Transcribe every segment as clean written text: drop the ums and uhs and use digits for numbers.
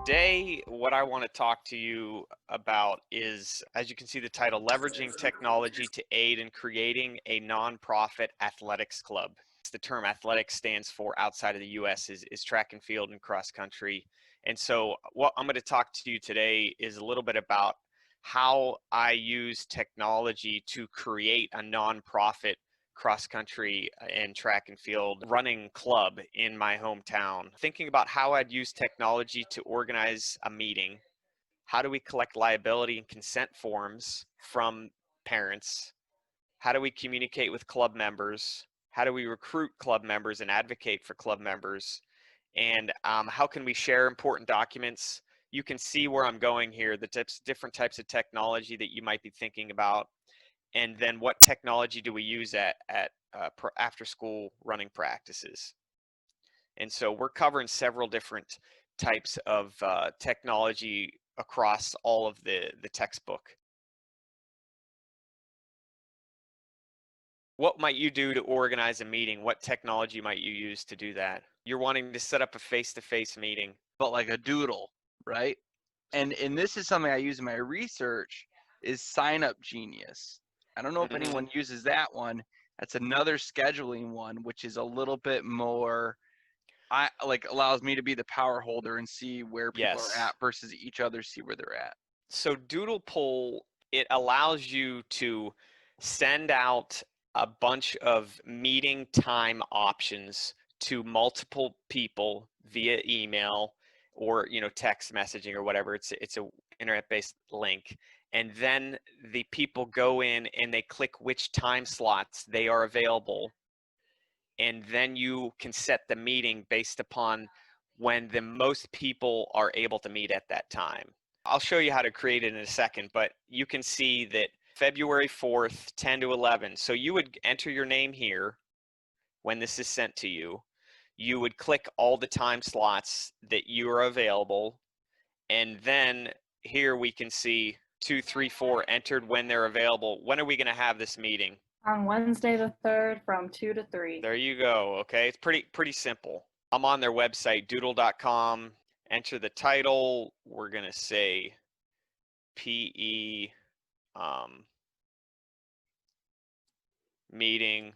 Today, what I want to talk to you about is, as you can see the title, Leveraging Technology to Aid in Creating a Nonprofit Athletics Club. The term athletics stands for outside of the US is track and field and cross country. And so what I'm going to talk to you today is a little bit about how I use technology to create a nonprofit cross country and track and field running club in my hometown. Thinking about how I'd use technology to organize a meeting. How do we collect liability and consent forms from parents? How do we communicate with club members? How do we recruit club members and advocate for club members? And how can we share important documents? You can see where I'm going here, the different types of technology that you might be thinking about. And then what technology do we use at after school running practices? And so we're covering several different types of technology across all of the textbook. What might you do to organize a meeting? What technology might you use to do that? You're wanting to set up a face-to-face meeting. But like a doodle, right? And this is something I use in my research is Sign Up Genius. I don't know if anyone uses that one. That's another scheduling one, which is a little bit more allows me to be the power holder and see where people are at versus each other see where they're at. So Doodle Poll, it allows you to send out a bunch of meeting time options to multiple people via email or text messaging or whatever. It's a internet-based link, and then the people go in and they click which time slots they are available, and then you can set the meeting based upon when the most people are able to meet at that time. I'll show you how to create it in a second, but you can see that February 4th, 10 to 11. So you would enter your name here when this is sent to you. You would click all the time slots that you are available. And then here we can see 2, 3, 4 entered when they're available. When are we going to have this meeting? On Wednesday the 3rd from 2 to 3. There you go. Okay, it's pretty simple. I'm on their website, doodle.com. Enter the title. We're going to say PE meeting.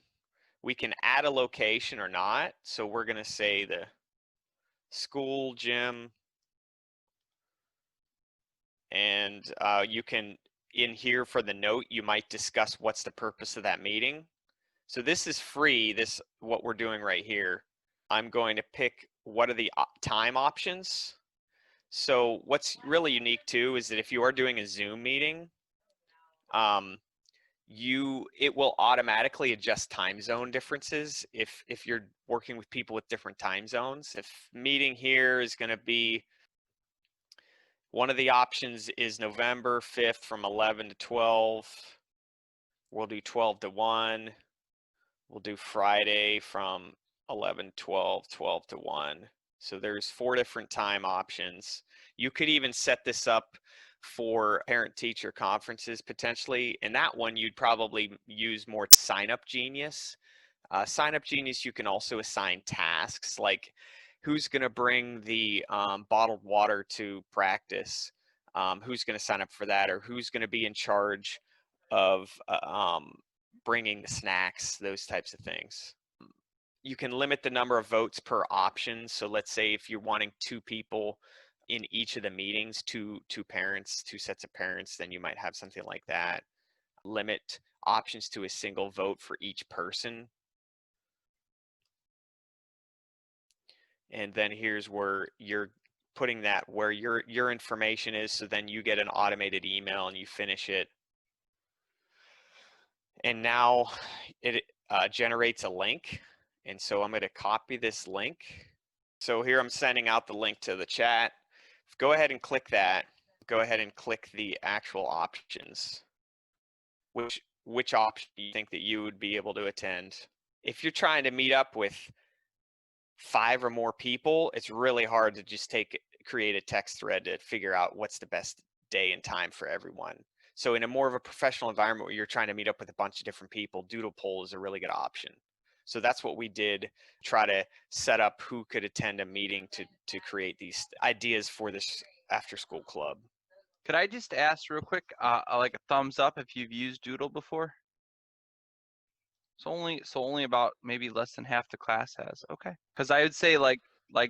We can add a location or not. So we're going to say the school gym. And you can, in here for the note, you might discuss what's the purpose of that meeting. So this is free, what we're doing right here. I'm going to pick what are the time options. So what's really unique too is that if you are doing a Zoom meeting, it will automatically adjust time zone differences if you're working with people with different time zones. If meeting here is going to be, one of the options is November 5th from 11 to 12. We'll do 12 to 1. We'll do Friday from 11 to 12, 12 to 1. So there's 4 different time options. You could even set this up for parent-teacher conferences potentially. And that one you'd probably use more Sign Up Genius. Sign Up Genius, you can also assign tasks like who's going to bring the bottled water to practice, who's going to sign up for that, or who's going to be in charge of bringing the snacks, those types of things. You can limit the number of votes per option. So let's say if you're wanting 2 people in each of the meetings, two parents, 2 sets of parents, then you might have something like that. Limit options to a single vote for each person. And then here's where you're putting that where your information is, so then you get an automated email and you finish it. And now it generates a link. And so I'm going to copy this link. So here I'm sending out the link to the chat. Go ahead and click that. Go ahead and click the actual options. Which option do you think that you would be able to attend? If you're trying to meet up with 5 or more people, it's really hard to just create a text thread to figure out what's the best day and time for everyone. So in a more of a professional environment where you're trying to meet up with a bunch of different people, Doodle Poll is a really good option. So that's what we did, try to set up who could attend a meeting to create these ideas for this after school club. Could I just ask real quick, like a thumbs up if you've used Doodle before? So only about maybe less than half the class has. Okay. Because I would say like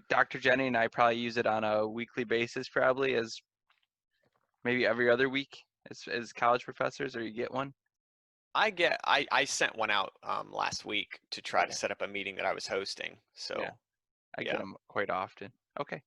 Dr. Jenny and I probably use it on a weekly basis, probably as maybe every other week as college professors, or you get one. I sent one out last week to try to Okay. set up a meeting that I was hosting. So Yeah. I get yeah. them quite often. Okay.